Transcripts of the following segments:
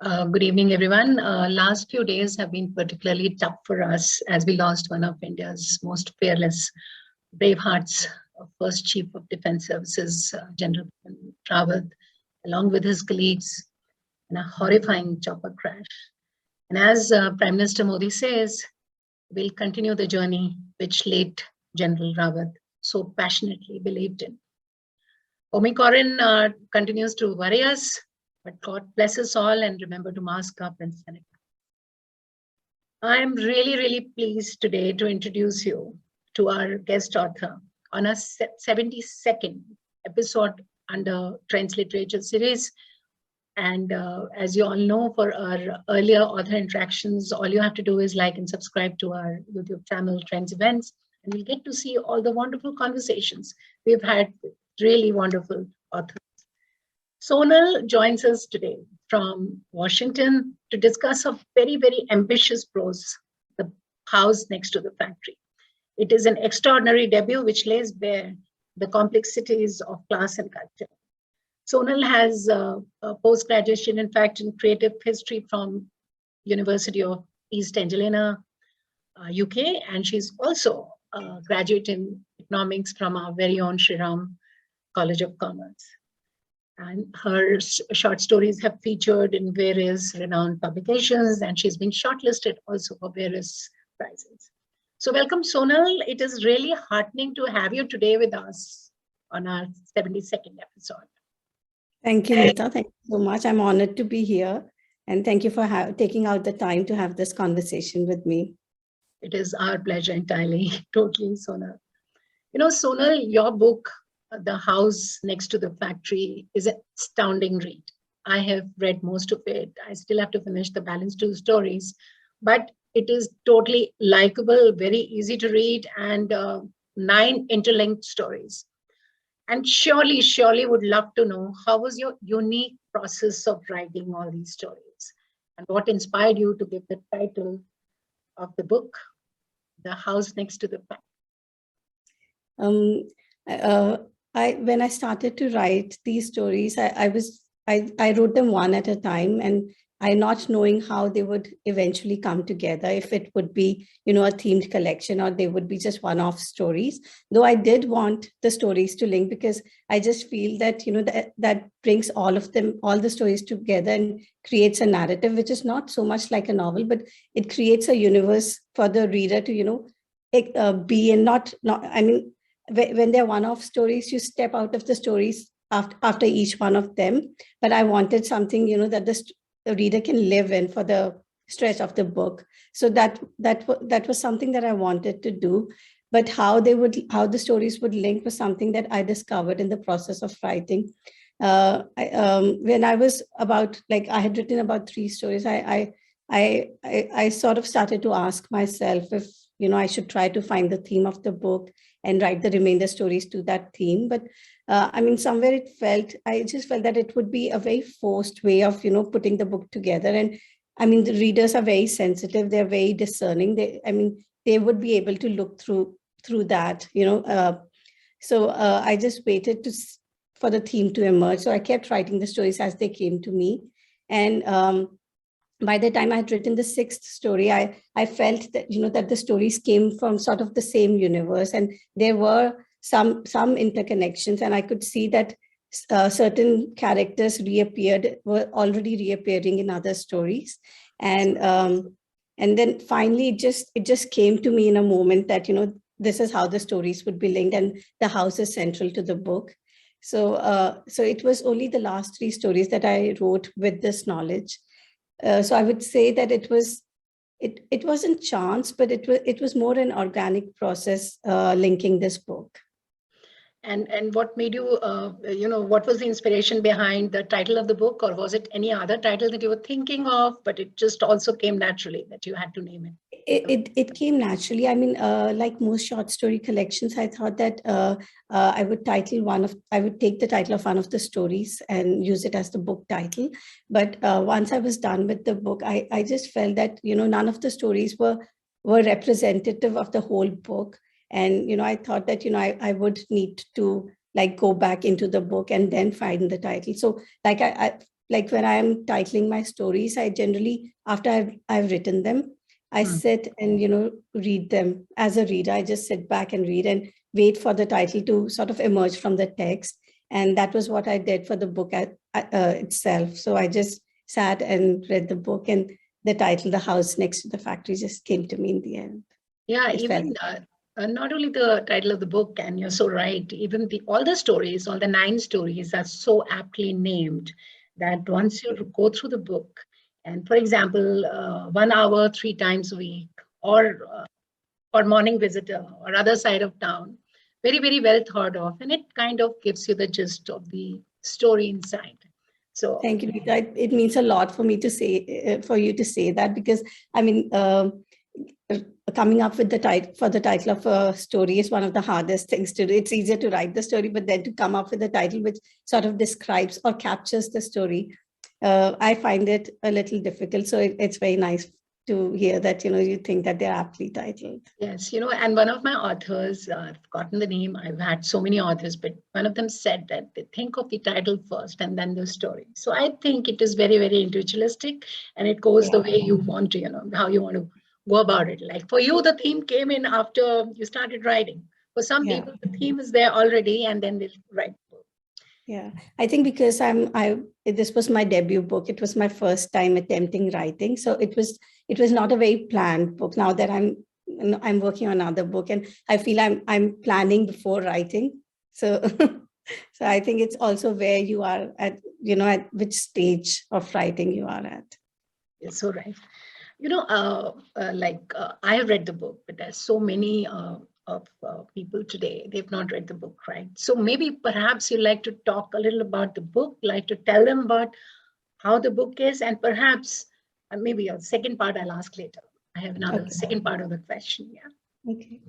Good evening, everyone. Last few days have been particularly tough for us as we lost one of India's most fearless brave hearts, first Chief of Defense Services, General Rawat, along with his colleagues in a horrifying chopper crash. And as Prime Minister Modi says, we'll continue the journey which late General Rawat so passionately believed in. Omicron continues to worry us, but God bless us all and remember to mask up and sanitize. I'm really pleased today to introduce you to our guest author on a 72nd episode under Trendsliterature And as you all know, for our earlier author interactions, all you have to do is like and subscribe to our YouTube channel, Trends Events, and you'll get to see all the wonderful conversations we've had with really wonderful authors. Sonal joins us today from Washington to discuss a very ambitious prose, The House Next to the Factory. It is an extraordinary debut which lays bare the complexities of class and culture. Sonal has a post-graduation, in fact, in creative history from University of East Anglia, UK, and she's also a graduate in economics from our very own Shriram College of Commerce. And her short stories have featured in various renowned publications, and she's been shortlisted also for various prizes. So welcome, Sonal. It is really heartening to have you today with us on our 72nd episode. Thank you, Neeta. Thank you so much. I'm honored to be here. And thank you for taking out the time to have this conversation with me. It is our pleasure entirely, totally, Sonal. You know, Sonal, your book, The House Next to the Factory, is an astounding read. I have read most of it. I still have to finish the balance two stories, but it is totally likable, very easy to read, and 9 interlinked stories. And surely would love to know how was your unique process of writing all these stories and what inspired you to give the title of the book, The House Next to the Factory. When I started to write these stories, I wrote them one at a time, and I not knowing how they would eventually come together, if it would be, a themed collection or they would be just one-off stories. Though I did want the stories to link, because I just feel that, that brings all the stories together and creates a narrative, which is not so much like a novel, but it creates a universe for the reader to, be and not, I mean, when they're one-off stories, you step out of the stories after each one of them. But I wanted something, that the reader can live in for the stretch of the book. So that was something that I wanted to do. But how the stories would link was something that I discovered in the process of writing. When I was I had written about 3 stories, I sort of started to ask myself if, I should try to find the theme of the book and write the remainder stories to that theme. But somewhere I just felt that it would be a very forced way of, putting the book together. And the readers are very sensitive. They're very discerning. They would be able to look through that, So I just waited for the theme to emerge. So I kept writing the stories as they came to me. And by the time I had written the 6th story, I felt that, that the stories came from sort of the same universe, and there were some interconnections, and I could see that certain characters were already reappearing in other stories. And then finally it just came to me in a moment that, this is how the stories would be linked, and the house is central to the book. So it was only the last 3 stories that I wrote with this knowledge. So I would say that it wasn't chance, but it was more an organic process linking this book. And what made you, what was the inspiration behind the title of the book, or was it any other title that you were thinking of, but it just also came naturally that you had to name it? It came naturally. Like most short story collections, I thought that I would take the title of one of the stories and use it as the book title. But once I was done with the book, I just felt that, none of the stories were representative of the whole book. And, I thought that, I would need to go back into the book and then find the title. So like when I'm titling my stories, I generally, after I've written them, I sit and, read them as a reader. I just sit back and read and wait for the title to sort of emerge from the text. And that was what I did for the book itself. So I just sat and read the book, and the title, The House Next to the Factory, just came to me in the end. Yeah, It even not only the title of the book, and you're so right, even all the stories, all the 9 stories are so aptly named that once you go through the book, and for example, 1 hour, 3 times a week, or morning visitor, or other side of town, very, very well thought of, and it kind of gives you the gist of the story inside. So thank you, Neeta. It means a lot for me to say, for you to say that, because I mean, coming up with the title of a story is one of the hardest things to do. It's easier to write the story, but then to come up with a title which sort of describes or captures the story, I find it a little difficult. So it's very nice to hear that, you think that they're aptly titled. yes, and one of my authors, I've forgotten the name, I've had so many authors, but one of them said that they think of the title first and then the story. So I think it is very, very individualistic, and it goes the way you want to, how you want to go about it. Like for you, the theme came in after you started writing. For some people, the theme is there already, and then they write. Yeah, I think because this was my debut book. It was my first time attempting writing, so it was not a very planned book. Now that I'm working on another book, and I feel I'm planning before writing. So so I think it's also where you are at, at which stage of writing you are at. It's so right. I have read the book, but there's so many of people today, they've not read the book, right? So maybe perhaps you'd like to talk a little about the book, like to tell them about how the book is, and perhaps maybe a second part I'll ask later. I have another second part of the question. Yeah. Okay.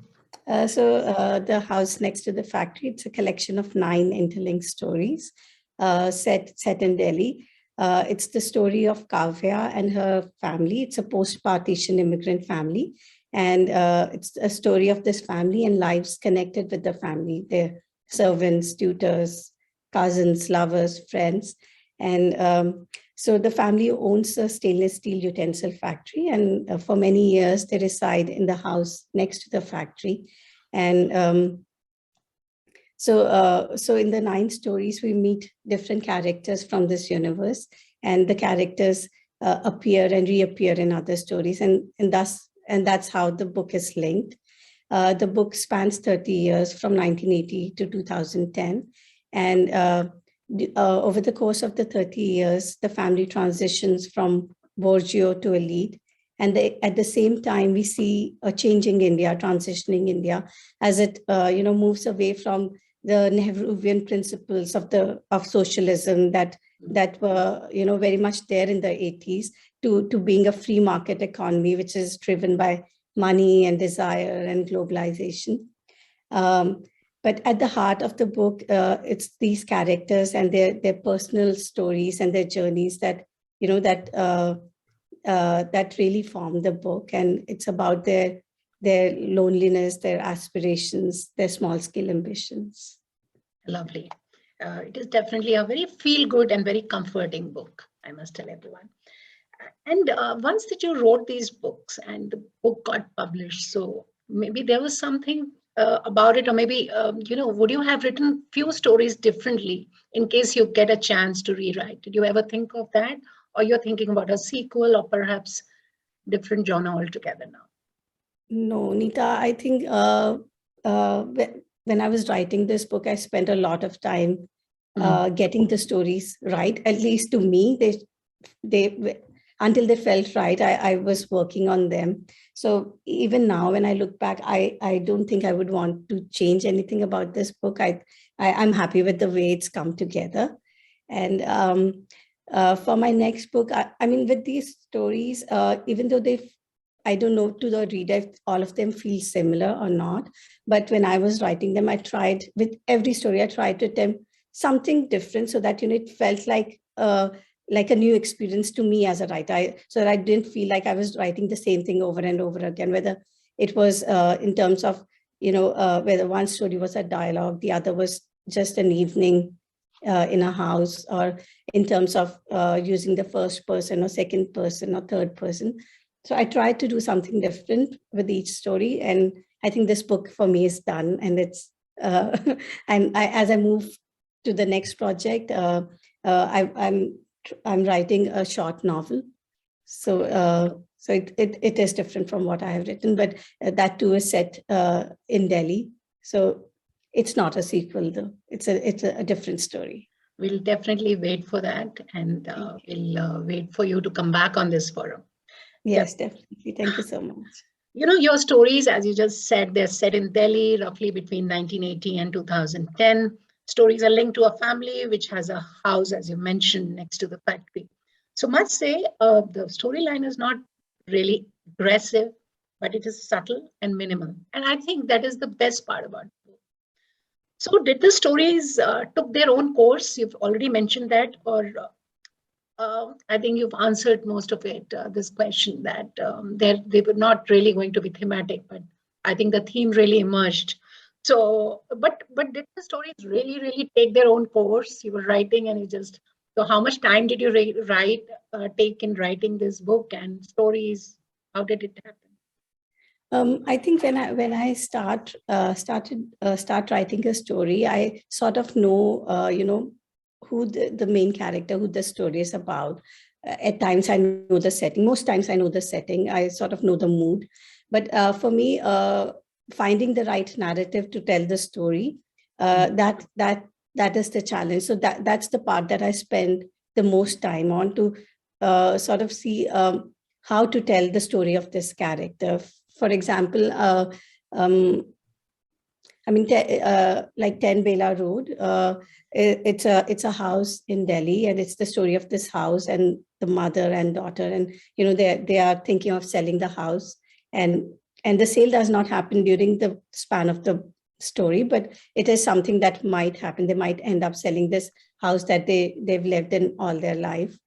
The House Next to the Factory, it's a collection of 9 interlinked stories set in Delhi. It's the story of Kavya and her family. It's a post-partition immigrant family. And it's a story of this family and lives connected with the family, their servants, tutors, cousins, lovers, friends. And so the family owns a stainless steel utensil factory. And for many years, they reside in the house next to the factory. And so in the 9 stories, we meet different characters from this universe, and the characters appear and reappear in other stories, and that's how the book is linked. The book spans 30 years from 1980 to 2010, and over the course of the 30 years, the family transitions from bourgeois to elite. And at the same time, we see a changing India, transitioning India, as it moves away from the Nehruvian principles of socialism that were very much there in the 80s to being a free market economy, which is driven by money and desire and globalization. But at the heart of the book, it's these characters and their personal stories and their journeys that really form the book, and it's about their loneliness, their aspirations, their small-scale ambitions. Lovely. It is definitely a very feel-good and very comforting book, I must tell everyone. And once that you wrote these books and the book got published, so maybe there was something about it, or maybe, would you have written few stories differently in case you get a chance to rewrite? Did you ever think of that? Or you're thinking about a sequel or perhaps different genre altogether now? No, Neeta, I think when I was writing this book, I spent a lot of time getting the stories right. At least to me, they until they felt right, I was working on them. So even now, when I look back, I don't think I would want to change anything about this book. I'm happy with the way it's come together. And for my next book, I mean, with these stories, even though I don't know to the reader if all of them feel similar or not, but when I was writing them, I tried with every story, I tried to attempt something different so that it felt like a new experience to me as a writer, so that I didn't feel like I was writing the same thing over and over again, whether it was in terms of, whether one story was a dialogue, the other was just an evening in a house, or in terms of using the first person or second person or third person. So I tried to do something different with each story, and I think this book for me is done, and it's and as I move to the next project, I'm writing a short novel. So it is different from what I have written, but that too is set in Delhi. So it's not a sequel, though. It's a different story. We'll definitely wait for that, and we'll wait for you to come back on this forum. Yes, definitely. Thank you so much. You know, your stories, as you just said, they're set in Delhi, roughly between 1980 and 2010. Stories are linked to a family which has a house, as you mentioned, next to the factory. So must say, the storyline is not really aggressive, but it is subtle and minimal. And I think that is the best part about it. So did the stories took their own course? You've already mentioned that, or I think you've answered most of it, this question, that they were not really going to be thematic, but I think the theme really emerged. So, but did the stories really take their own course? You were writing and you just, so how much time did you take in writing this book and stories? How did it happen? I think when I start writing a story, I sort of know who the main character, who the story is about. At times I know the setting. Most times I know the setting. I sort of know the mood. But for me, finding the right narrative to tell the story, that is the challenge. So that's the part that I spend the most time on, to sort of see how to tell the story of this character. For example, like 10 Bela Road, it's a house in Delhi, and it's the story of this house and the mother and daughter, and they are thinking of selling the house, and the sale does not happen during the span of the story, but it is something that might happen. They might end up selling this house that they've lived in all their life.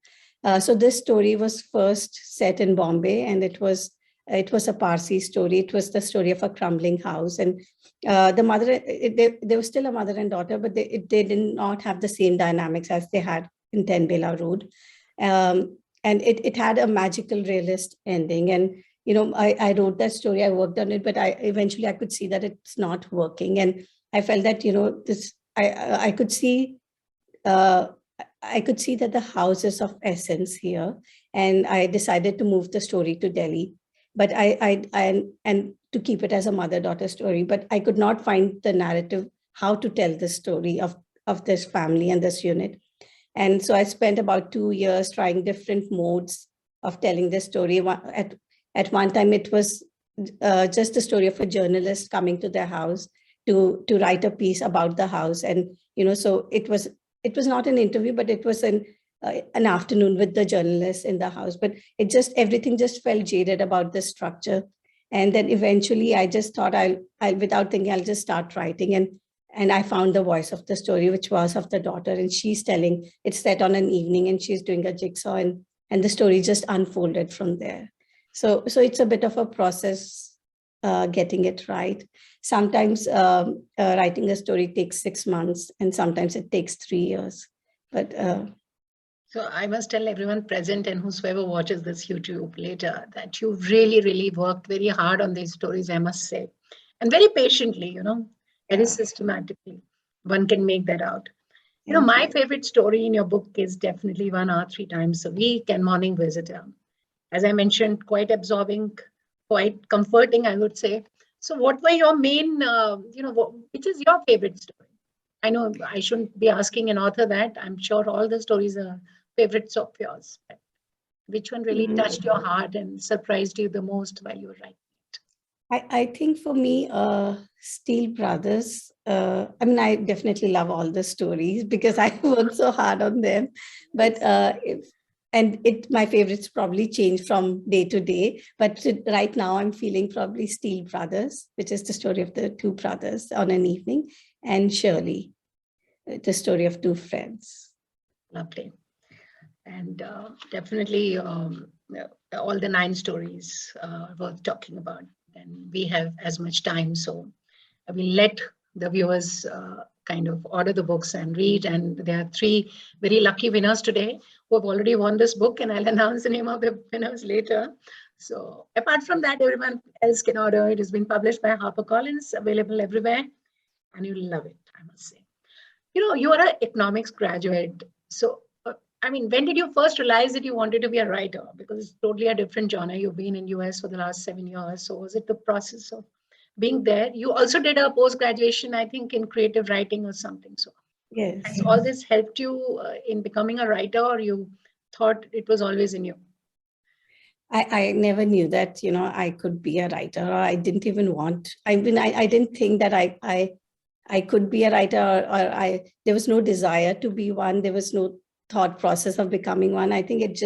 So this story was first set in Bombay, and it was a Parsi story. It was the story of a crumbling house, and the mother, they were still a mother and daughter, but they did not have the same dynamics as they had in 10 Bela Road. And it had a magical realist ending. And, I wrote that story, I worked on it, but eventually I could see that it's not working. And I felt that, I could see that the house is of essence here. And I decided to move the story to Delhi, but and to keep it as a mother-daughter story, but I could not find the narrative, how to tell the story of this family and this unit. And so I spent about 2 years trying different modes of telling the story. At one time, it was just the story of a journalist coming to their house to write a piece about the house. And, so it was not an interview, but it was an afternoon with the journalist in the house. But everything just felt jaded about the structure. And then eventually I just thought I'll without thinking, I'll just start writing. And I found the voice of the story, which was of the daughter. And she's telling, it's set on an evening, and she's doing a jigsaw, and the story just unfolded from there. So it's a bit of a process getting it right. Sometimes writing a story takes 6 months, and sometimes it takes 3 years. But so I must tell everyone present and whosoever watches this YouTube later that you really worked very hard on these stories, I must say, and very patiently, very systematically. One can make that out. My favorite story in your book is definitely 1 Hour 3 Times a Week and Morning Visitor. As I mentioned, quite absorbing, quite comforting, I would say. So what were your main, which is your favorite story? I know I shouldn't be asking an author that. I'm sure all the stories are favorites of yours. But which one really touched your heart and surprised you the most while you were writing it? I think for me, Steel Brothers, I definitely love all the stories because I worked so hard on them. But my favorites probably change from day to day. But right now I'm feeling probably Steel Brothers, which is the story of the 2 brothers on an evening, and Shirley, the story of 2 friends. Lovely. And definitely all the 9 stories are worth talking about. And we have as much time, so I will let the viewers kind of order the books and read. And there are 3 very lucky winners today who have already won this book, and I'll announce the name of the winners later. So apart from that, everyone else can order. It has been published by HarperCollins, available everywhere, and you'll love it, I must say. You are an economics graduate. So, I mean, when did you first realize that you wanted to be a writer? Because it's totally a different genre. You've been in US for the last 7 years. So was it the process of being there? You also did a post-graduation, I think, in creative writing or something. So Yes. has all this helped you in becoming a writer, or you thought it was always in you? I never knew that, I could be a writer, or I didn't even want, I mean, I didn't think that I could be a writer, or there was no desire to be one. There was no thought process of becoming one. I think it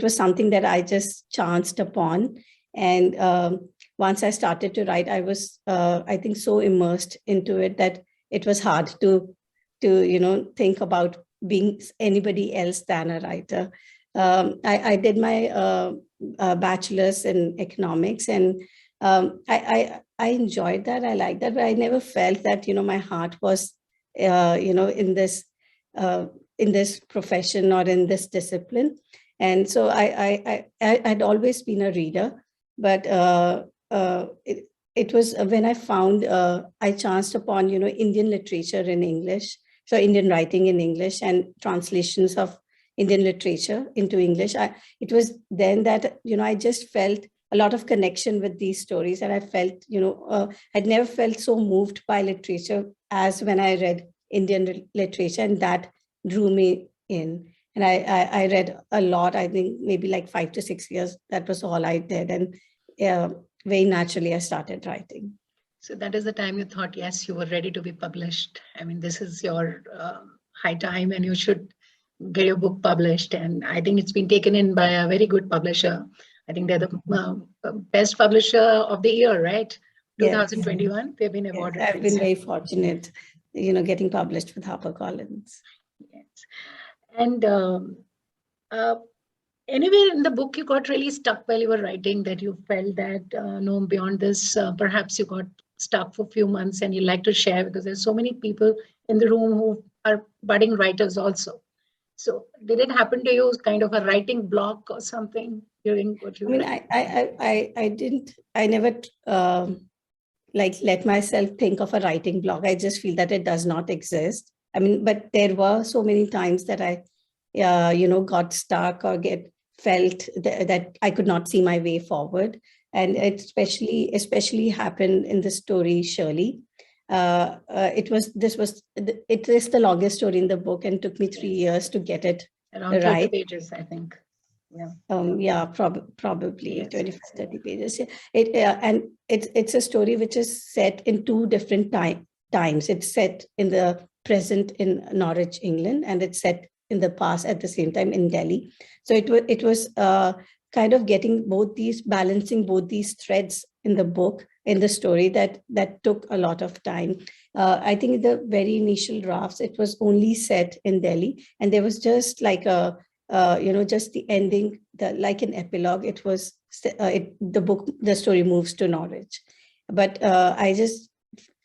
was something that I just chanced upon. And once I started to write, I was, I think, so immersed into it that it was hard to think about being anybody else than a writer. I did my bachelor's in economics, and I enjoyed that. I liked that, but I never felt that my heart was in this profession or in this discipline. And so I'd always been a reader, but it was when I found I chanced upon Indian literature in English, so Indian writing in English and translations of Indian literature into English. It was then that I just felt a lot of connection with these stories, and I felt I'd never felt so moved by literature as when I read Indian literature, and that drew me in. And I read a lot. I think maybe like 5 to 6 years. That was all I did, and very naturally I started writing. So that is the time you thought, yes, you were ready to be published. I mean, this is your high time, and you should get your book published. And I think it's been taken in by a very good publisher. I think they're the best publisher of the year, right? 2021. Yes. They've been awarded. Yes, I've been very fortunate, getting published with HarperCollins. Yes. And anywhere in the book you got really stuck while you were writing, that you felt that no, beyond this, perhaps you got stuck for a few months and you like to share, because there's so many people in the room who are budding writers also. So did it happen to you, kind of a writing block or something during what you? I never let myself think of a writing block. I just feel that it does not exist. I mean, but there were so many times that I, got stuck or felt that I could not see my way forward. And it especially happened in the story Shirley. It is the longest story in the book, and took me 3 years to get it around 30 pages, I think. Yeah. Probably yes. 25, 30 pages. And it's a story which is set in 2 different times. It's set in the present in Norwich, England, and it's set in the past at the same time in Delhi. So it was kind of balancing both these threads in the book, in the story, that took a lot of time. I think the very initial drafts, it was only set in Delhi, and there was just like just the ending, like an epilogue. It was the story moves to Norwich, but I just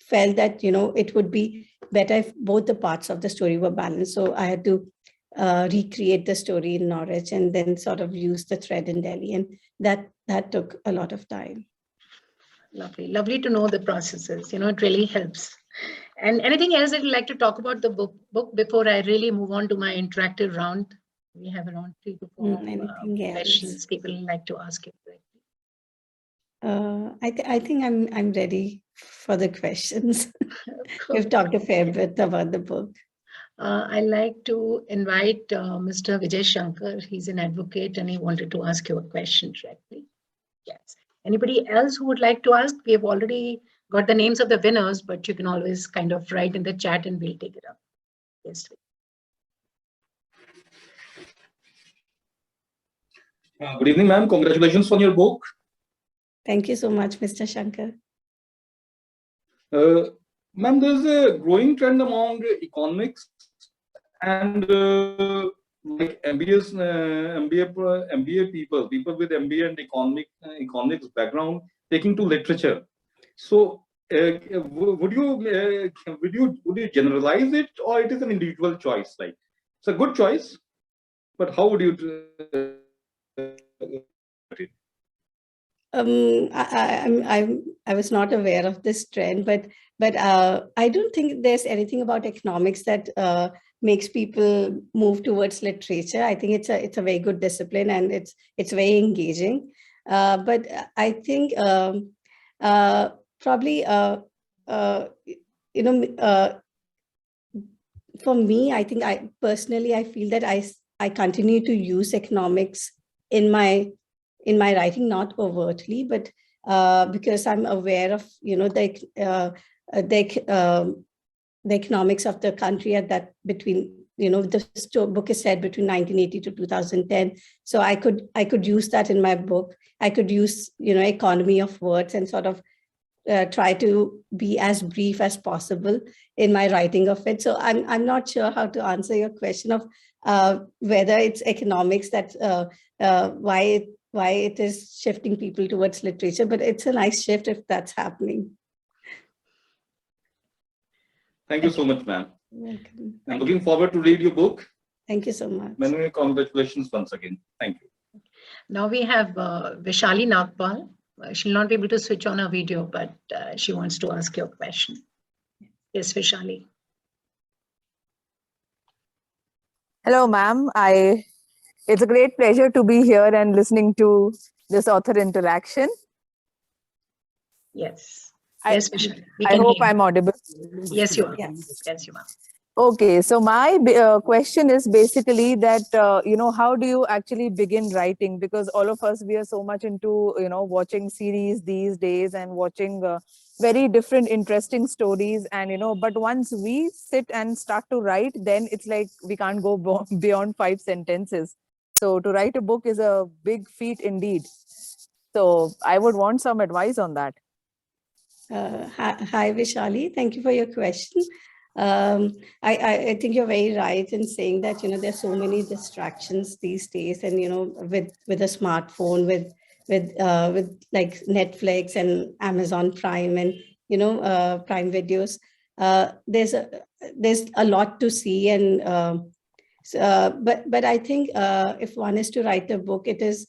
felt that it would be better if both the parts of the story were balanced. So I had to recreate the story in Norwich and then sort of use the thread in Delhi, and that took a lot of time. Lovely to know the processes. It really helps. And anything else that you'd like to talk about the book before I really move on to my interactive round? We have around 3 to 4 questions people like to ask you. I think I'm ready for the questions. We've talked a fair bit about the book. I'd like to invite Mr. Vijay Shankar. He's an advocate, and he wanted to ask you a question directly. Yes. Anybody else who would like to ask? We have already got the names of the winners, but you can always kind of write in the chat and we'll take it up. Yes. Good evening, ma'am. Congratulations on your book. Thank you so much, Mr. Shankar. Ma'am, there's a growing trend among economics and like MBA people with MBA and economics background taking to literature. So would you generalize it, or it is an individual choice? Like, it's a good choice, but how would you I was not aware of this trend, but I don't think there's anything about economics that makes people move towards literature. I think it's a very good discipline, and it's very engaging. But I think probably for me, I think I personally feel that I continue to use economics in my writing, not overtly, but because I'm aware of the economics of the country at that between the book is said between 1980 to 2010. So I could use that in my book. I could use economy of words and sort of try to be as brief as possible in my writing of it. So I'm not sure how to answer your question of whether it's economics that why it is shifting people towards literature, but it's a nice shift if that's happening. Thank you so much, ma'am. Welcome. I'm looking forward to read your book. Thank you so much. Many congratulations once again. Thank you. Now we have Vishali Nagpal. She'll not be able to switch on her video, but she wants to ask your question. Yes, Vishali. Hello, ma'am. It's a great pleasure to be here and listening to this author interaction. Yes. Yes, Vishali. I hope I'm audible. Yes, you are. Yes. Yes, you are. Okay, so my question is basically that, how do you actually begin writing? Because all of us, we are so much into, watching series these days and watching very different, interesting stories. And, but once we sit and start to write, then it's like we can't go beyond 5 sentences. So to write a book is a big feat indeed. So I would want some advice on that. Hi, Vishali. Thank you for your question. I think you're very right in saying that there's so many distractions these days, and with a smartphone, with like Netflix and Amazon Prime and Prime Videos, there's a lot to see, and but I think if one is to write a book, it is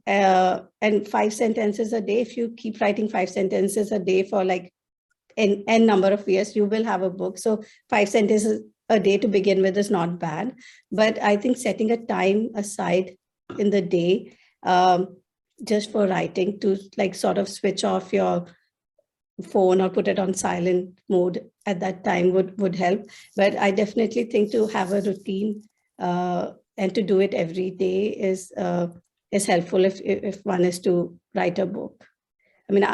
and 5 sentences a day. If you keep writing 5 sentences a day for like n number of years, you will have a book. So 5 sentences a day to begin with is not bad, but I think setting a time aside in the day just for writing, to like sort of switch off your phone or put it on silent mode at that time would help. But I definitely think to have a routine and to do it every day is helpful if one is to write a book. I mean,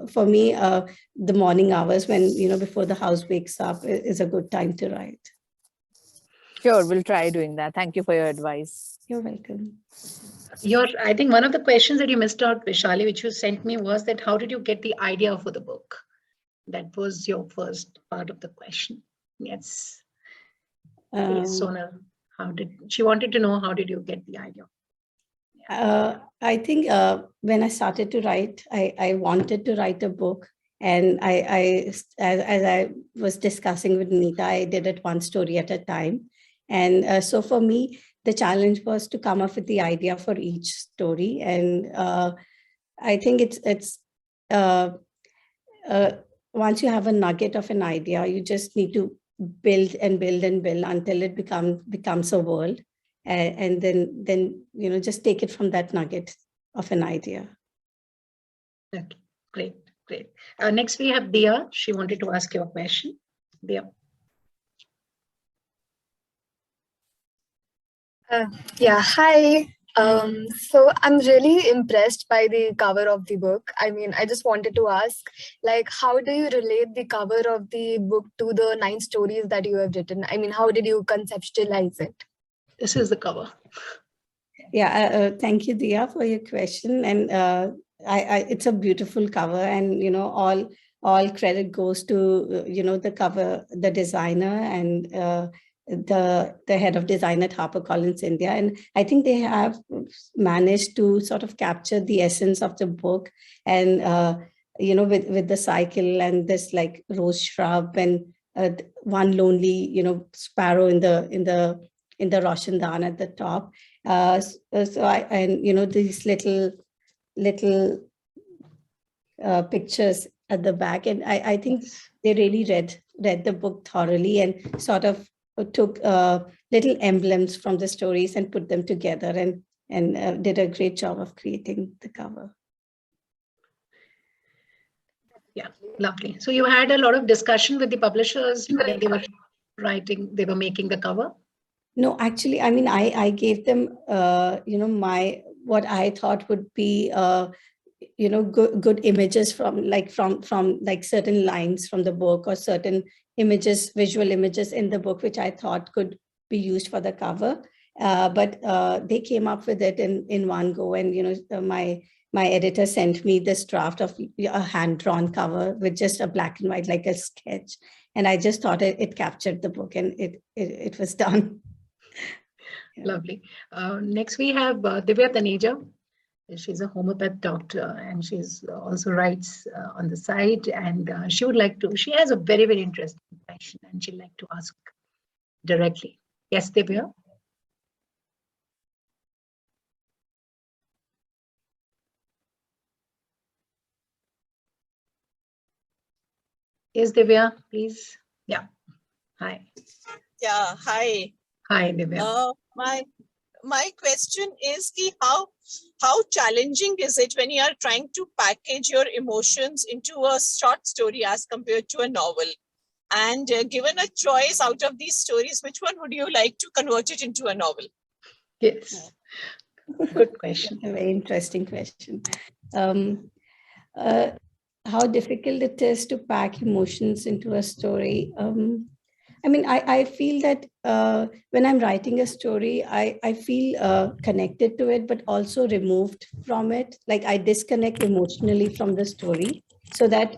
for me, the morning hours when, before the house wakes up is a good time to write. Sure, we'll try doing that. Thank you for your advice. You're welcome. I think one of the questions that you missed out, Vishali, which you sent me, was that how did you get the idea for the book? That was your first part of the question. Yes. Sonal, she wanted to know, how did you get the idea? I think when I started to write, I wanted to write a book, and as I was discussing with Neeta, I did it one story at a time. And so for me, the challenge was to come up with the idea for each story. And I think it's once you have a nugget of an idea, you just need to build and build and build until it becomes a world. And then just take it from that nugget of an idea. Okay, great. Next we have Dia. She wanted to ask you a question. Dia. Yeah, hi. So I'm really impressed by the cover of the book. I mean, I just wanted to ask, like, how do you relate the cover of the book to the 9 stories that you have written? I mean, how did you conceptualize it? This is the cover. Yeah, thank you, Dia, for your question. And it's a beautiful cover, and all credit goes to the cover, the designer, and the head of design at HarperCollins India. And I think they have managed to sort of capture the essence of the book, and with the cycle and this like rose shrub and one lonely, sparrow in the Roshandan at the top. These little pictures at the back, and I think they really read the book thoroughly and sort of took little emblems from the stories and put them together and did a great job of creating the cover. Yeah, lovely. So you had a lot of discussion with the publishers when they were making the cover? No, actually, I mean, I gave them, what I thought would be, good images from certain lines from the book or certain images, visual images in the book, which I thought could be used for the cover. But they came up with it in one go. And, my editor sent me this draft of a hand-drawn cover with just a black and white, like a sketch. And I just thought it captured the book, and it was done. Yeah. Lovely. Next we have Neeta Aneja. She's a homeopath doctor, and she's also writes on the side, and she has a very, very interesting question, and she'd like to ask directly. Yes, Divya? Yes, Divya, please. Yeah. Hi. Yeah, hi. Hi, Divya. My question is how challenging is it when you are trying to package your emotions into a short story as compared to a novel? And given a choice out of these stories, which one would you like to convert it into a novel? Yes. Good question. A very interesting question. How difficult it is to pack emotions into a story. I mean, I feel that when I'm writing a story, I feel connected to it, but also removed from it. Like I disconnect emotionally from the story so that,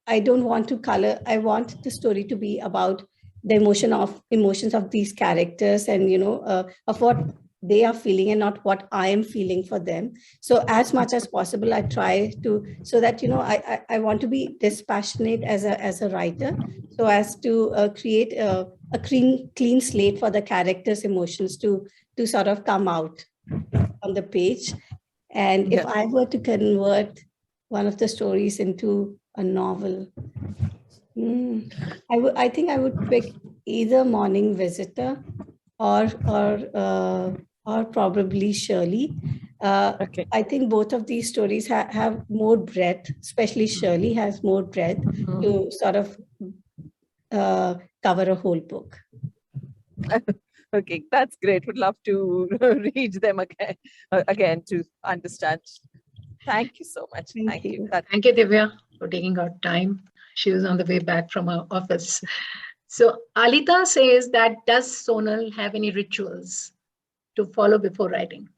I don't want to color. I want the story to be about the emotions of these characters and, of what they are feeling and not what I am feeling for them. So as much as possible, I try to, so that, I want to be dispassionate as a writer, so as to create a clean slate for the characters' emotions to sort of come out on the page. And if I were to convert one of the stories into a novel, I think I would pick either Morning Visitor or probably Shirley. Okay. I think both of these stories have more breadth, especially Shirley has more breadth to sort of cover a whole book. Okay, that's great. Would love to read them again to understand. Thank you so much. Thank you. Thank you, Divya, for taking out time. She was on the way back from her office. So Alita says that, does Sonal have any rituals to follow before writing?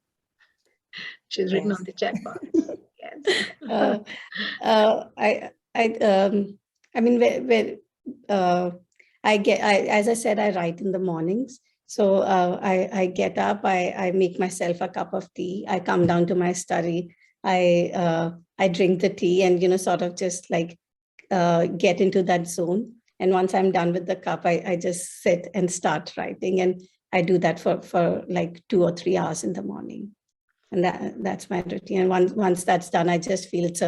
She's written on the chat box. Yes. I mean, as I said, I write in the mornings. So I get up, I make myself a cup of tea, I come down to my study, I drink the tea and, sort of just like get into that zone. And once I'm done with the cup, I just sit and start writing. And I do that for like 2 or 3 hours in the morning. And that's my routine. And once that's done, I just feel it's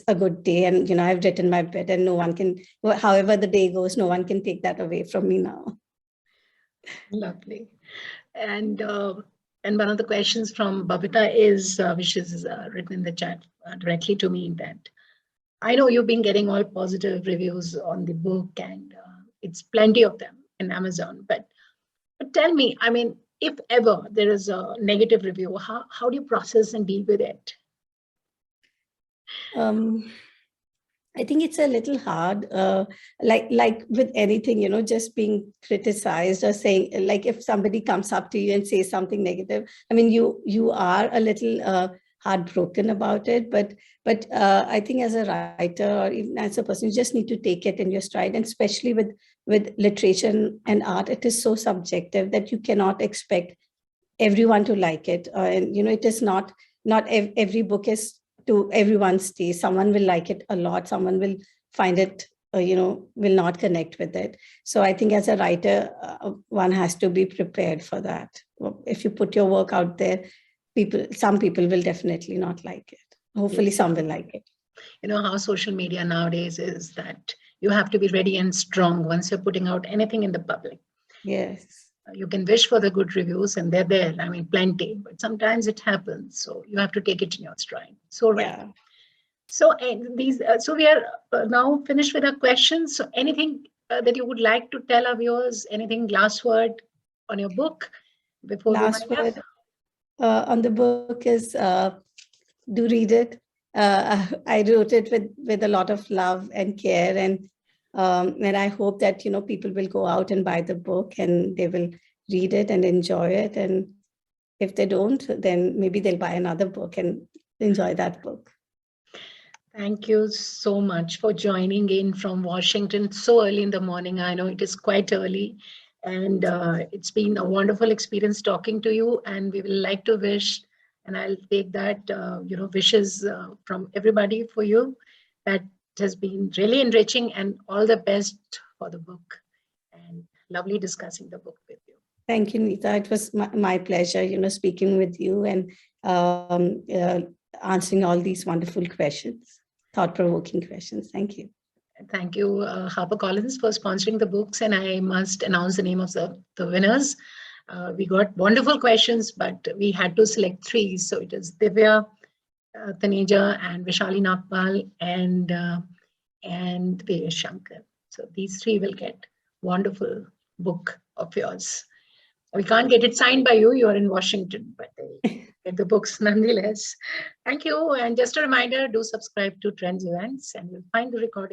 a good day. And, I've written my bit and no one can, however the day goes, no one can take that away from me now. Lovely. And one of the questions from Babita is, which is written in the chat directly to me, that I know you've been getting all positive reviews on the book, and it's plenty of them in Amazon. But tell me, I mean, if ever there is a negative review, how do you process and deal with it? I think it's a little hard, like with anything, just being criticized or saying, like if somebody comes up to you and says something negative, I mean, you are a little heartbroken about it, but I think as a writer or even as a person, you just need to take it in your stride. And especially with literature and art, it is so subjective that you cannot expect everyone to like it. And it is not every book is to everyone's taste. Someone will like it a lot. Someone will find it, will not connect with it. So I think as a writer, one has to be prepared for that. If you put your work out there, some people will definitely not like it. Hopefully some will like it. You know how social media nowadays is that you have to be ready and strong once you're putting out anything in the public. Yes. You can wish for the good reviews and they're there. I mean, plenty, but sometimes it happens. So you have to take it in your stride. So, right. Yeah. So so we are now finished with our questions. So anything that you would like to tell our viewers, anything last word on your book before last we word on the book is do read it. I wrote it with a lot of love and care, and I hope that people will go out and buy the book and they will read it and enjoy it. And if they don't, then maybe they'll buy another book and enjoy that book. Thank you so much for joining in from Washington so early in the morning. I know it is quite early, and it's been a wonderful experience talking to you. And we will like to wish, and I'll take that, wishes from everybody for you. That has been really enriching, and all the best for the book. And lovely discussing the book with you. Thank you, Neeta. It was my pleasure, speaking with you and answering all these wonderful questions, thought-provoking questions. Thank you. Thank you, HarperCollins, for sponsoring the books. And I must announce the name of the winners. We got wonderful questions, but we had to select 3. So it is Divya Taneja and Vishali Nagpal and Veesh Shankar. So these 3 will get wonderful book of yours. We can't get it signed by you. You're in Washington, but they get the books nonetheless. Thank you. And just a reminder, do subscribe to Trends Events and you'll find the recording